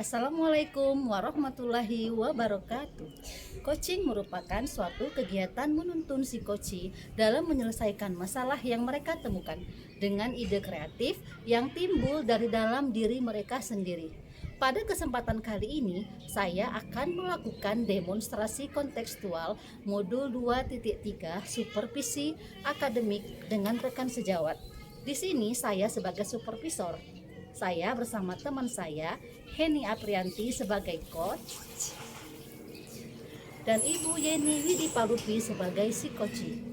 Assalamualaikum warahmatullahi wabarakatuh. Coaching merupakan suatu kegiatan menuntun si coach dalam menyelesaikan masalah yang mereka temukan dengan ide kreatif yang timbul dari dalam diri mereka sendiri. Pada kesempatan kali ini, saya akan melakukan demonstrasi kontekstual modul 2.3 supervisi akademik dengan rekan sejawat. Di sini saya sebagai supervisor. Saya bersama teman saya, Heni Aprianti sebagai coach dan Ibu Yeni Widipalupi sebagai psikoci.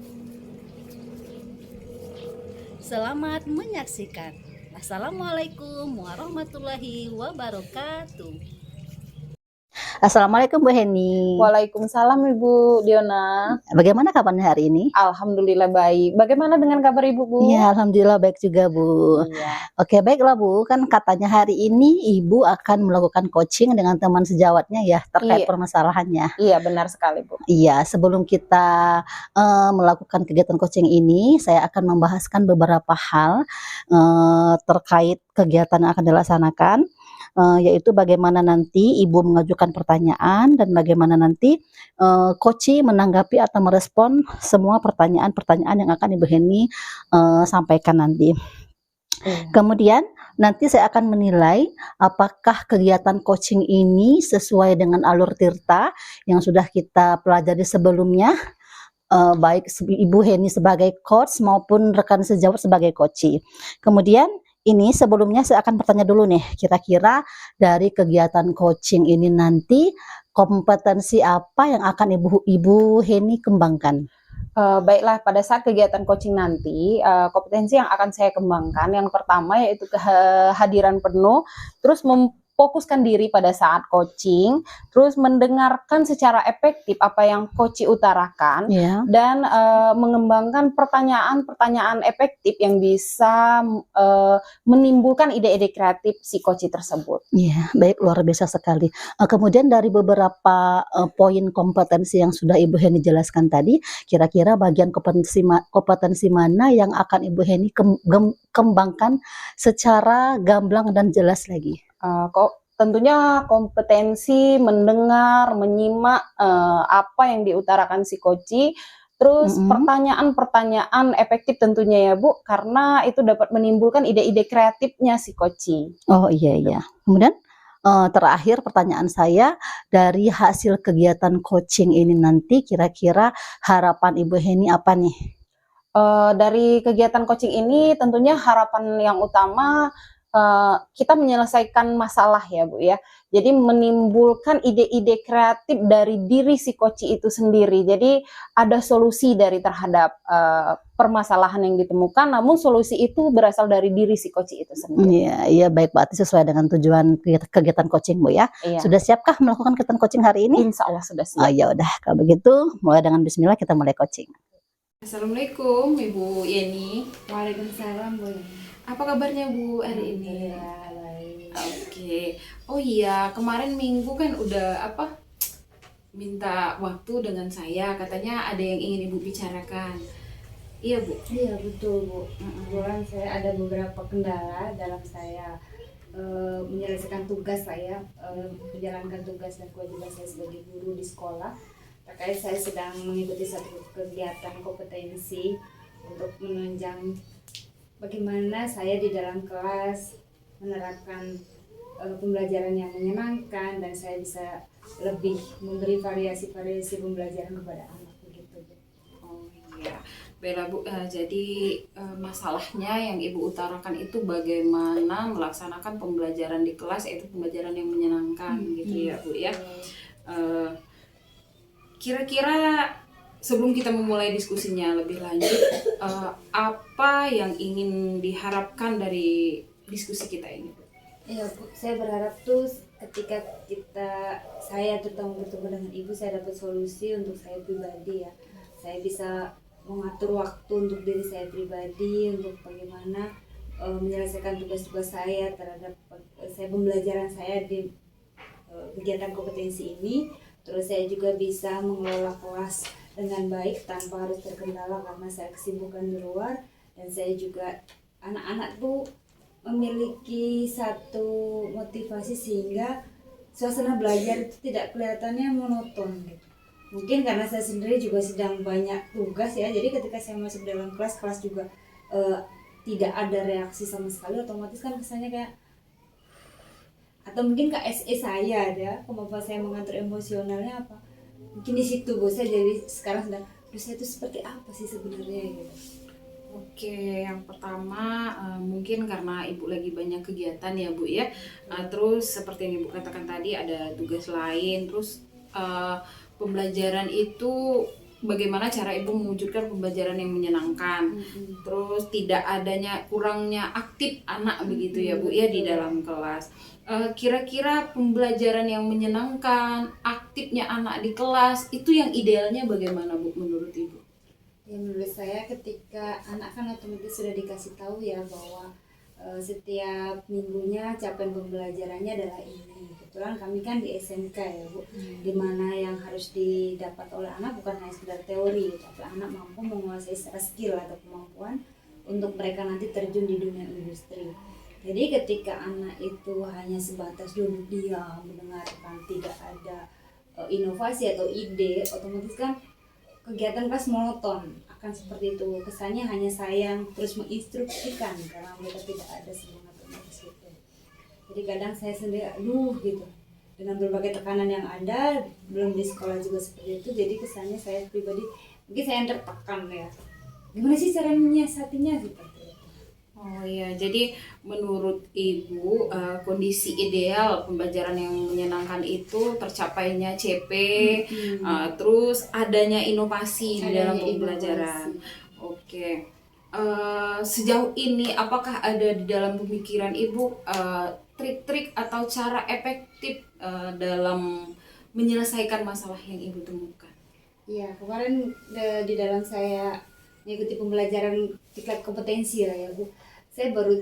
Selamat menyaksikan. Assalamualaikum warahmatullahi wabarakatuh. Assalamualaikum Bu Heni. Waalaikumsalam Ibu Diona. Bagaimana kabarnya hari ini? Alhamdulillah baik. Bagaimana dengan kabar Ibu, Bu? Ya, alhamdulillah baik juga Bu. Iya. Oke, baiklah Bu. Kan katanya hari ini Ibu akan melakukan coaching dengan teman sejawatnya ya terkait Iya. permasalahannya. Iya, benar sekali Bu. Iya, sebelum kita melakukan kegiatan coaching ini, saya akan membahaskan beberapa hal terkait kegiatan yang akan dilaksanakan, yaitu bagaimana nanti Ibu mengajukan pertanyaan dan bagaimana nanti coach menanggapi atau merespon semua pertanyaan-pertanyaan yang akan Ibu Heni sampaikan nanti. Iya. Kemudian nanti saya akan menilai apakah kegiatan coaching ini sesuai dengan alur tirta yang sudah kita pelajari sebelumnya, baik Ibu Heni sebagai coach maupun rekan sejawat sebagai coach. Kemudian ini sebelumnya saya akan bertanya dulu nih, kira-kira dari kegiatan coaching ini nanti kompetensi apa yang akan Ibu Heni kembangkan? Baiklah, pada saat kegiatan coaching nanti, kompetensi yang akan saya kembangkan yang pertama yaitu kehadiran penuh, terus memfokuskan diri pada saat coaching, terus mendengarkan secara efektif apa yang coach utarakan, Ya. dan mengembangkan pertanyaan-pertanyaan efektif yang bisa menimbulkan ide-ide kreatif si coach tersebut. Iya, baik, luar biasa sekali. Kemudian dari beberapa poin kompetensi yang sudah Ibu Heni jelaskan tadi, kira-kira bagian kompetensi mana yang akan Ibu Heni kembangkan secara gamblang dan jelas lagi? Tentunya kompetensi mendengar, menyimak apa yang diutarakan si coach, terus pertanyaan-pertanyaan efektif tentunya ya Bu, karena itu dapat menimbulkan ide-ide kreatifnya si coach. Oh iya iya. Kemudian terakhir pertanyaan saya, dari hasil kegiatan coaching ini nanti kira-kira harapan Ibu Heni apa nih? Dari kegiatan coaching ini tentunya harapan yang utama kita menyelesaikan masalah ya Bu ya. Jadi menimbulkan ide-ide kreatif dari diri si coach itu sendiri. Jadi ada solusi dari terhadap permasalahan yang ditemukan, namun solusi itu berasal dari diri si coach itu sendiri. Iya iya, baik, berarti sesuai dengan tujuan kegiatan coaching Bu ya. Iya. Sudah siapkah melakukan kegiatan coaching hari ini? Insya Allah sudah Oh siap. ya udah, kalau begitu mulai dengan bismillah kita mulai coaching. Assalamualaikum Ibu Yeni. Waalaikumsalam Bu. Apa kabarnya Bu hari ini? Baik. Oke. Oh iya, kemarin Minggu kan udah minta waktu dengan saya, katanya ada yang ingin Ibu bicarakan. Iya Bu. Iya betul Bu. Kebetulan saya ada beberapa kendala dalam saya menyelesaikan tugas saya, menjalankan tugas dan kewajiban saya sebagai guru di sekolah. Terkait saya sedang mengikuti satu kegiatan kompetensi untuk menunjang bagaimana saya di dalam kelas menerapkan pembelajaran yang menyenangkan dan saya bisa lebih memberi variasi-variasi pembelajaran kepada anak begitu. Oh iya. Baiklah Bu, jadi masalahnya yang Ibu utarakan itu bagaimana melaksanakan pembelajaran di kelas, yaitu pembelajaran yang menyenangkan gitu ya Bu ya. Kira-kira sebelum kita memulai diskusinya lebih lanjut, apa yang ingin diharapkan dari diskusi kita ini, Bu? Iya Bu, saya berharap tuh ketika saya terutama bertemu dengan Ibu, saya dapat solusi untuk saya pribadi ya. Saya bisa mengatur waktu untuk diri saya pribadi, untuk bagaimana menyelesaikan tugas-tugas saya terhadap pembelajaran saya di kegiatan kompetensi ini. Terus saya juga bisa mengelola kelas dengan baik tanpa harus terkendala karena saya kesibukan di luar, dan saya juga anak-anak tuh memiliki satu motivasi sehingga suasana belajar itu tidak kelihatannya monoton gitu. Mungkin karena saya sendiri juga sedang banyak tugas ya, jadi ketika saya masuk dalam kelas juga tidak ada reaksi sama sekali, otomatis kan kesannya kayak, atau mungkin KSE saya ada kemampuan saya mengatur emosionalnya apa, mungkin di situ Bu saya jadi sekarang sedang, saya itu seperti apa sih sebenarnya gitu. Oke, yang pertama mungkin karena Ibu lagi banyak kegiatan ya Bu ya. Terus seperti yang Ibu katakan tadi ada tugas lain. Terus pembelajaran itu bagaimana cara Ibu mewujudkan pembelajaran yang menyenangkan. Terus tidak adanya kurangnya aktif anak begitu ya Bu ya di dalam kelas. Kira-kira pembelajaran yang menyenangkan, aktifnya anak di kelas itu yang idealnya bagaimana Bu menurut Ibu? Ya menurut saya ketika anak kan otomatis sudah dikasih tahu ya bahwa setiap minggunya capaian pembelajarannya adalah ini. Kebetulan kami kan di SMK ya Bu, dimana yang harus didapat oleh anak bukan hanya sekedar teori, tapi anak mampu menguasai secara skill atau kemampuan untuk mereka nanti terjun di dunia industri. Jadi ketika anak itu hanya sebatas duduk diam mendengarkan, tidak ada inovasi atau ide, otomatis kan kegiatan kelas monoton akan seperti itu, kesannya hanya sayang terus menginstruksikan karena mereka tidak ada semangat untuk itu. Jadi kadang saya sendiri gitu dengan berbagai tekanan yang ada, belum di sekolah juga seperti itu, jadi kesannya saya pribadi mungkin saya yang tertekan ya, gimana sih cara menyiasatinya seperti itu. Oh iya, jadi menurut Ibu kondisi ideal pembelajaran yang menyenangkan itu tercapainya CP, terus adanya inovasi di dalam pembelajaran. Oke, sejauh ini apakah ada di dalam pemikiran Ibu trik-trik atau cara efektif dalam menyelesaikan masalah yang Ibu temukan? Iya, kemarin di dalam saya mengikuti pembelajaran tingkat kompetensi lah ya Bu, saya baru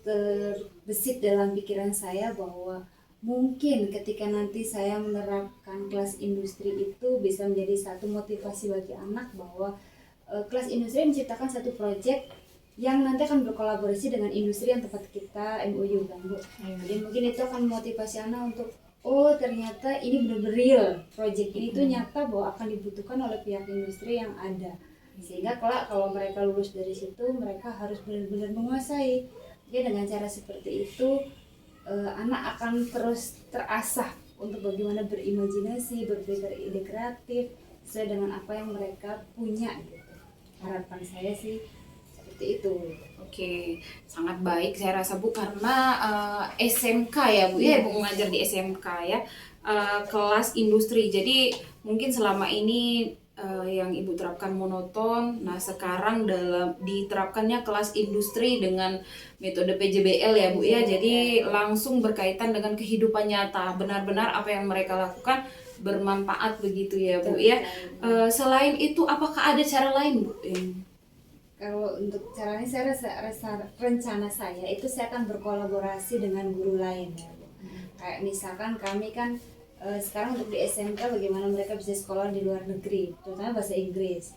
terbesit dalam pikiran saya bahwa mungkin ketika nanti saya menerapkan kelas industri itu bisa menjadi satu motivasi bagi anak bahwa kelas industri menciptakan satu proyek yang nanti akan berkolaborasi dengan industri yang tempat kita MOU kan Bu. Jadi mungkin itu akan memotivasi anak untuk oh ternyata ini benar-benar real, proyek ini tuh nyata bahwa akan dibutuhkan oleh pihak industri yang ada. Sehingga kalau mereka lulus dari situ mereka harus benar-benar menguasai. Jadi dengan cara seperti itu anak akan terus terasah untuk bagaimana berimajinasi, berpikir ide kreatif sesuai dengan apa yang mereka punya gitu. Harapan saya sih seperti itu. Oke, sangat baik saya rasa Bu, karena SMK ya Bu ya, Bu mengajar di SMK ya, kelas industri. Jadi mungkin selama ini yang Ibu terapkan monoton, nah sekarang diterapkannya kelas industri dengan metode PJBL ya Bu ya, jadi langsung berkaitan dengan kehidupan nyata, benar-benar apa yang mereka lakukan bermanfaat begitu ya Bu ya. Selain itu apakah ada cara lain Bu? Kalau untuk caranya saya rasa rencana saya itu saya akan berkolaborasi dengan guru lain ya Bu. Kayak misalkan kami kan sekarang untuk di SMK bagaimana mereka bisa sekolah di luar negeri, terutama bahasa Inggris.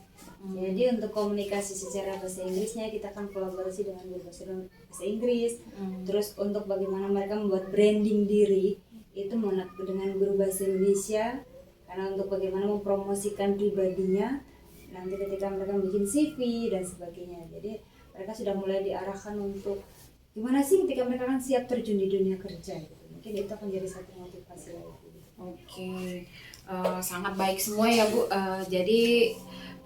Jadi untuk komunikasi secara bahasa Inggrisnya kita akan kolaborasi dengan guru bahasa Inggris. Terus untuk bagaimana mereka membuat branding diri itu dengan guru bahasa Indonesia, karena untuk bagaimana mempromosikan pribadinya nanti ketika mereka bikin CV dan sebagainya. Jadi mereka sudah mulai diarahkan untuk gimana sih ketika mereka kan siap terjun di dunia kerja gitu. Mungkin itu akan jadi satu motivasi lagi. Oke, sangat baik semua ya Bu. Jadi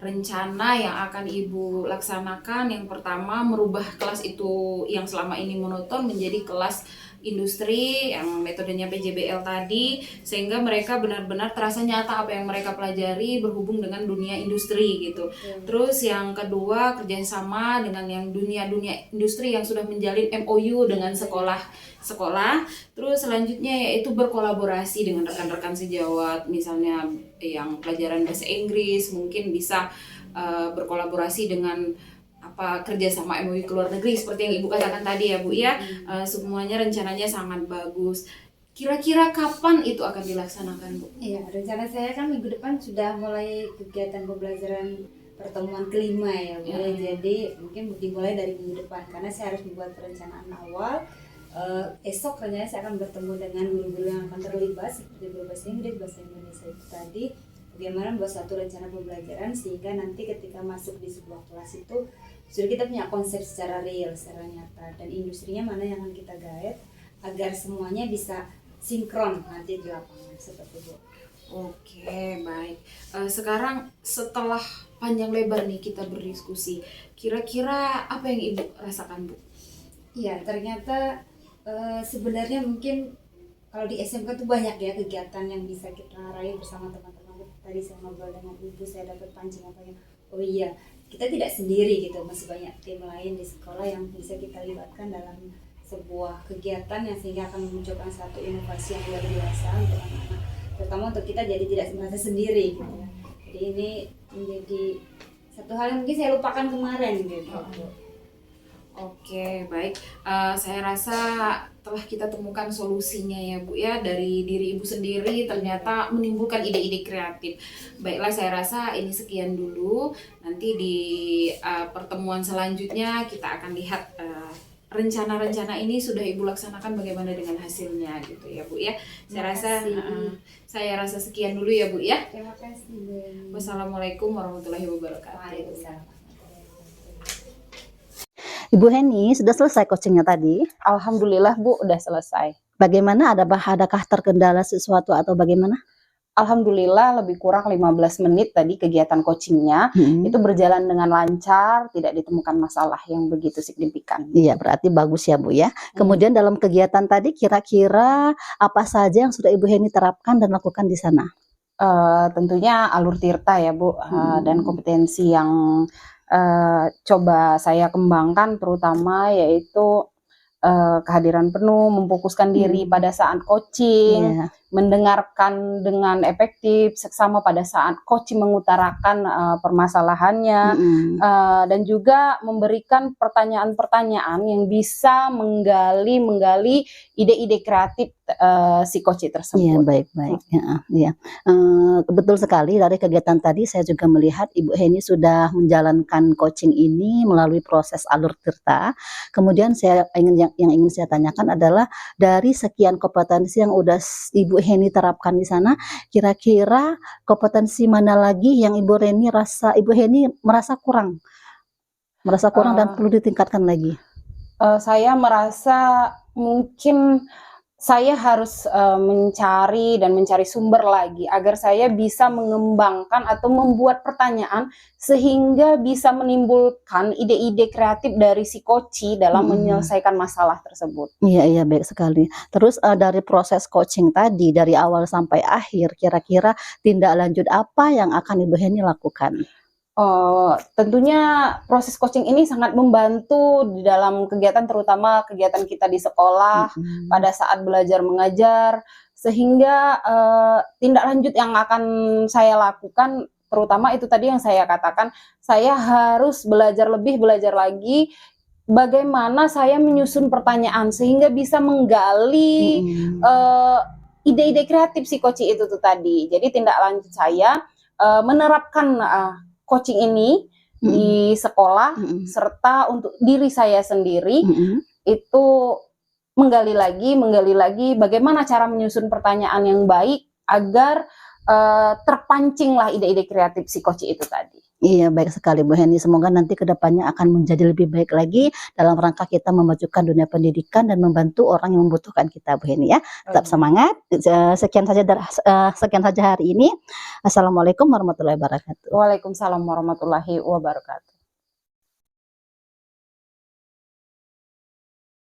rencana yang akan Ibu laksanakan yang pertama merubah kelas itu yang selama ini monoton menjadi kelas industri yang metodenya PJBL tadi, sehingga mereka benar-benar terasa nyata apa yang mereka pelajari berhubung dengan dunia industri gitu. Terus yang kedua kerjasama dengan yang dunia industri yang sudah menjalin MOU dengan sekolah. Terus selanjutnya yaitu berkolaborasi dengan rekan-rekan sejawat, misalnya yang pelajaran bahasa Inggris mungkin bisa berkolaborasi dengan kerjasama MOU ke luar negeri seperti yang Ibu katakan tadi ya Bu ya. Semuanya rencananya sangat bagus. Kira-kira kapan itu akan dilaksanakan Bu? Iya, rencana saya kan minggu depan sudah mulai kegiatan pembelajaran pertemuan kelima ya Bu. Jadi mungkin dimulai dari minggu depan karena saya harus membuat perencanaan awal esok rencananya saya akan bertemu dengan guru-guru yang akan terlibat seperti guru bahasa Inggris, bahasa Indonesia itu tadi, bagaimana membuat suatu rencana pembelajaran sehingga nanti ketika masuk di sebuah kelas itu sudah kita punya konsep secara real, secara nyata, dan industrinya mana yang akan kita guide agar semuanya bisa sinkron nanti di lapangan seperti itu. Oke, baik. Sekarang setelah panjang lebar nih kita berdiskusi, kira-kira apa yang Ibu rasakan, Bu? Iya, ternyata sebenarnya mungkin kalau di SMK tuh banyak ya kegiatan yang bisa kita raih bersama teman-teman. Tadi saya ngobrol dengan Ibu, saya dapat pancing apa yang, oh iya, kita tidak sendiri gitu, masih banyak tim lain di sekolah yang bisa kita libatkan dalam sebuah kegiatan yang sehingga akan memunculkan satu inovasi yang luar biasa untuk anak-anak, terutama untuk kita jadi tidak merasa sendiri gitu ya. Jadi ini menjadi satu hal yang mungkin saya lupakan kemarin gitu. Oke, baik. Saya rasa telah kita temukan solusinya ya Bu ya, dari diri Ibu sendiri ternyata menimbulkan ide-ide kreatif. Baiklah, saya rasa ini sekian dulu. Nanti di pertemuan selanjutnya kita akan lihat rencana-rencana ini sudah Ibu laksanakan bagaimana dengan hasilnya gitu ya Bu ya. Saya rasa sekian dulu ya Bu ya. Terima kasih Bu. Wassalamualaikum warahmatullahi wabarakatuh. Waalaikumsalam. Ibu Heni, sudah selesai coachingnya tadi? Alhamdulillah Bu, udah selesai. Bagaimana, adakah terkendala sesuatu atau bagaimana? Alhamdulillah lebih kurang 15 menit tadi kegiatan coachingnya itu berjalan dengan lancar, tidak ditemukan masalah yang begitu signifikan. Iya, berarti bagus ya Bu ya. Kemudian dalam kegiatan tadi kira-kira apa saja yang sudah Ibu Heni terapkan dan lakukan di sana? Tentunya alur tirta ya Bu, dan kompetensi yang coba saya kembangkan terutama yaitu kehadiran penuh, memfokuskan diri pada saat coaching, mendengarkan dengan efektif seksama pada saat coaching mengutarakan permasalahannya, dan juga memberikan pertanyaan-pertanyaan yang bisa menggali ide-ide kreatif si coach tersebut. Iya, baik-baik. Ya. Betul sekali, dari kegiatan tadi saya juga melihat Ibu Heni sudah menjalankan coaching ini melalui proses alur tirta. Kemudian yang ingin saya tanyakan adalah dari sekian kompetensi yang udah Ibu Heni terapkan di sana, kira-kira kompetensi mana lagi yang Ibu Heni merasa kurang dan perlu ditingkatkan lagi? Saya merasa mungkin saya harus mencari sumber lagi agar saya bisa mengembangkan atau membuat pertanyaan sehingga bisa menimbulkan ide-ide kreatif dari si coach dalam menyelesaikan masalah tersebut. Iya, baik sekali. Terus dari proses coaching tadi dari awal sampai akhir, kira-kira tindak lanjut apa yang akan Ibu Heni lakukan? Tentunya proses coaching ini sangat membantu di dalam kegiatan, terutama kegiatan kita di sekolah pada saat belajar mengajar, sehingga tindak lanjut yang akan saya lakukan terutama itu tadi yang saya katakan, saya harus belajar lagi bagaimana saya menyusun pertanyaan sehingga bisa menggali ide-ide kreatif si coach itu tuh tadi. Jadi tindak lanjut saya menerapkan coaching ini di sekolah serta untuk diri saya sendiri itu menggali lagi bagaimana cara menyusun pertanyaan yang baik agar terpancinglah ide-ide kreatif si coach itu tadi. Iya, baik sekali Bu Heni. Semoga nanti kedepannya akan menjadi lebih baik lagi dalam rangka kita memajukan dunia pendidikan dan membantu orang yang membutuhkan kita, Bu Heni ya. Tetap semangat. Sekian saja hari ini. Assalamualaikum warahmatullahi wabarakatuh. Waalaikumsalam warahmatullahi wabarakatuh.